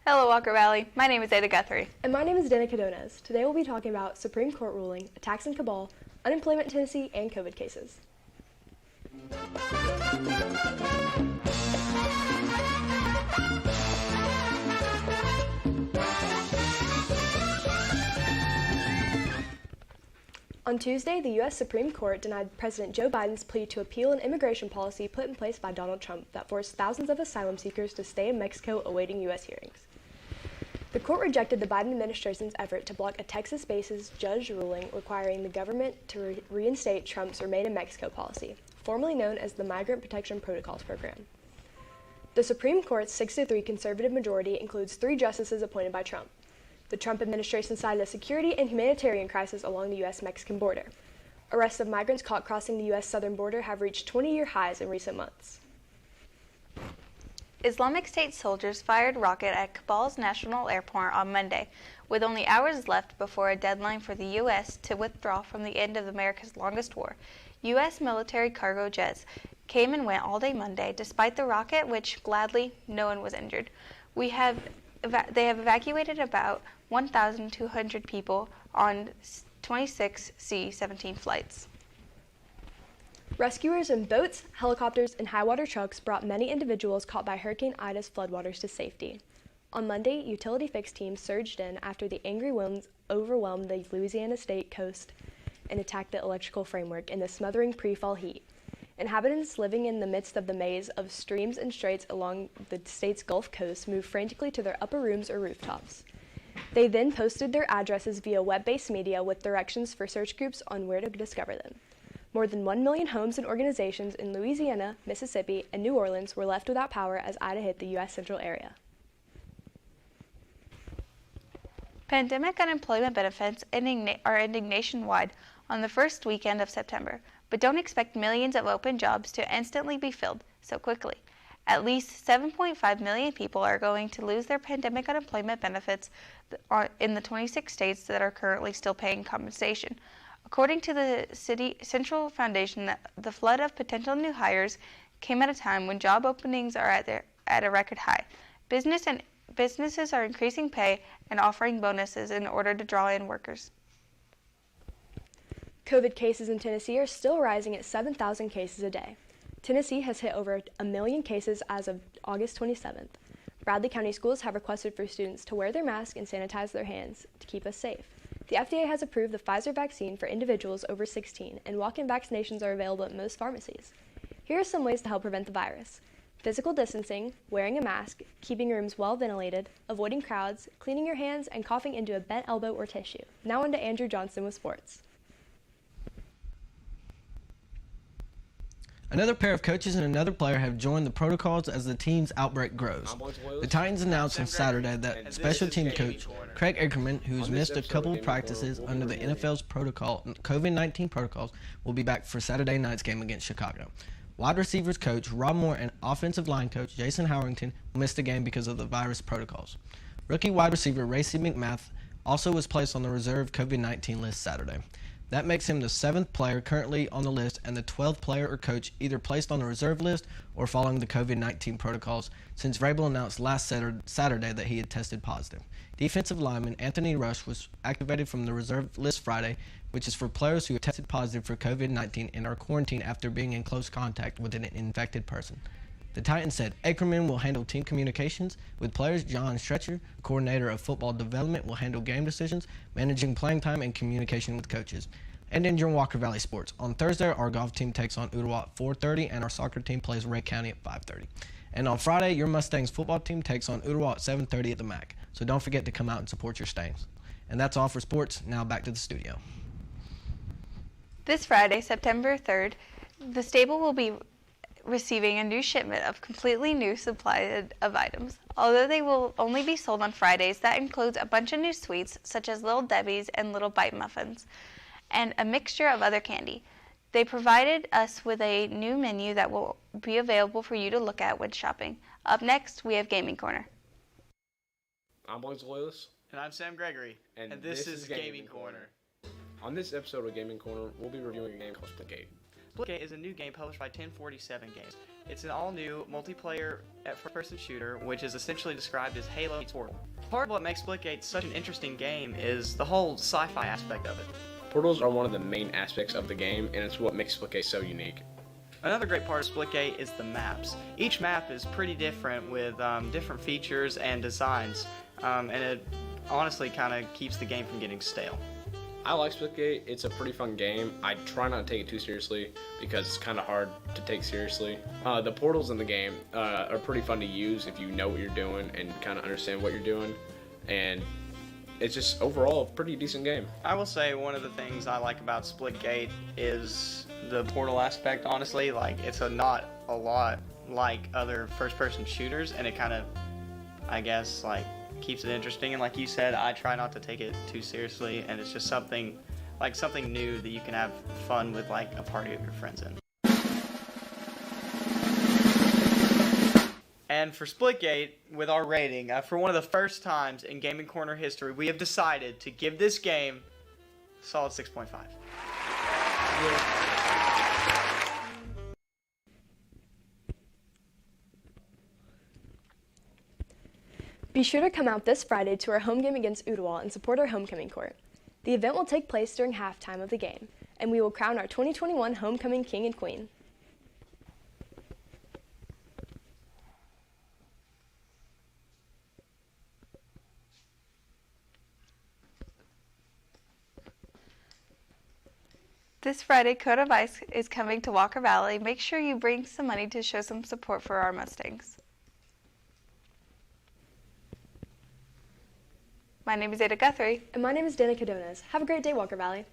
Hello, Walker Valley. My name is Ada Guthrie. And my name is Dana Cadonas. Today we'll be talking about Supreme Court ruling, attacks and cabal, unemployment in Tennessee, and COVID cases. On Tuesday, the U.S. Supreme Court denied President Joe Biden's plea to appeal an immigration policy put in place by Donald Trump that forced thousands of asylum seekers to stay in Mexico awaiting U.S. hearings. The court rejected the Biden administration's effort to block a Texas-based judge ruling requiring the government to reinstate Trump's Remain in Mexico policy, formerly known as the Migrant Protection Protocols Program. The Supreme Court's 6-3 conservative majority includes 3 justices appointed by Trump. The Trump administration cited a security and humanitarian crisis along the U.S.-Mexican border. Arrests of migrants caught crossing the U.S. southern border have reached 20-year highs in recent months. Islamic State soldiers fired rocket at Kabal's National Airport on Monday, with only hours left before a deadline for the U.S. to withdraw from the end of America's longest war. U.S. military cargo jets came and went all day Monday, despite the rocket, which gladly no one was injured. They have evacuated about 1,200 people on 26 C-17 flights. Rescuers in boats, helicopters, and high-water trucks brought many individuals caught by Hurricane Ida's floodwaters to safety. On Monday, utility fix teams surged in after the angry winds overwhelmed the Louisiana state coast and attacked the electrical framework in the smothering pre-fall heat. Inhabitants living in the midst of the maze of streams and straits along the state's Gulf Coast moved frantically to their upper rooms or rooftops. They then posted their addresses via web-based media with directions for search groups on where to discover them. More than 1 million homes and organizations in Louisiana, Mississippi, and New Orleans were left without power as Ida hit the U.S. central area. Pandemic unemployment benefits are ending nationwide on the first weekend of September, but don't expect millions of open jobs to instantly be filled so quickly. At least 7.5 million people are going to lose their pandemic unemployment benefits in the 26 states that are currently still paying compensation. According to the City Central Foundation, the flood of potential new hires came at a time when job openings are at a record high. Businesses are increasing pay and offering bonuses in order to draw in workers. COVID cases in Tennessee are still rising at 7,000 cases a day. Tennessee has hit over 1 million cases as of August 27th. Bradley County schools have requested for students to wear their masks and sanitize their hands to keep us safe. The FDA has approved the Pfizer vaccine for individuals over 16, and walk-in vaccinations are available at most pharmacies. Here are some ways to help prevent the virus: physical distancing, wearing a mask, keeping rooms well ventilated, avoiding crowds, cleaning your hands, and coughing into a bent elbow or tissue. Now on to Andrew Johnson with sports. Another pair of coaches and another player have joined the protocols as the team's outbreak grows. The Titans announced on Saturday that special team coach Craig Ackerman, who's missed a couple of practices under the NFL's COVID-19 protocols, will be back for Saturday night's game against Chicago. Wide receivers coach Rob Moore and offensive line coach Jason Howerington will miss the game because of the virus protocols. Rookie wide receiver Racey McMath also was placed on the reserve COVID-19 list Saturday. That makes him the 7th player currently on the list and the 12th player or coach either placed on the reserve list or following the COVID-19 protocols since Vrabel announced last Saturday that he had tested positive. Defensive lineman Anthony Rush was activated from the reserve list Friday, which is for players who have tested positive for COVID-19 and are quarantined after being in close contact with an infected person. The Titans said Ackerman will handle team communications with players. John Stretcher, coordinator of football development, will handle game decisions, managing playing time, and communication with coaches. And in Walker Valley sports, on Thursday, our golf team takes on Ottawa at 4:30, and our soccer team plays Ray County at 5:30. And on Friday, your Mustangs football team takes on Ottawa at 7:30 at the MAC. So don't forget to come out and support your Stangs. And that's all for sports. Now back to the studio. This Friday, September 3rd, the stable will be receiving a new shipment of completely new supply of items. Although they will only be sold on Fridays, that includes a bunch of new sweets such as Little Debbie's and Little Bite Muffins, and a mixture of other candy. They provided us with a new menu that will be available for you to look at when shopping. Up next, we have Gaming Corner. I'm Bones Loyalist. And I'm Sam Gregory. And this is Gaming Corner. On this episode of Gaming Corner, we'll be reviewing a game called Splitgate. Splitgate is a new game published by 1047 Games. It's an all-new multiplayer first-person shooter, which is essentially described as Halo meets Portal. Part of what makes Splitgate such an interesting game is the whole sci-fi aspect of it. Portals are one of the main aspects of the game, and it's what makes Splitgate so unique. Another great part of Splitgate is the maps. Each map is pretty different with different features and designs, and it honestly kind of keeps the game from getting stale. I like Splitgate. It's a pretty fun game. I try not to take it too seriously because it's kind of hard to take seriously. The portals in the game are pretty fun to use if you know what you're doing and kind of understand what you're doing, and it's just overall a pretty decent game. I will say one of the things I like about Splitgate is the portal aspect. Honestly, like it's not a lot like other first-person shooters, and it kind of, I guess, like keeps it interesting. And like you said, I try not to take it too seriously, and it's just something new that you can have fun with, like a party of your friends in. And for Splitgate, with our rating, for one of the first times in Gaming Corner history, we have decided to give this game a solid 6.5. Be sure to come out this Friday to our home game against Ottawa and support our homecoming court. The event will take place during halftime of the game, and we will crown our 2021 homecoming king and queen. This Friday, KONA Vice is coming to Walker Valley. Make sure you bring some money to show some support for our Mustangs. My name is Ada Guthrie. And my name is Danica Donas. Have a great day, Walker Valley.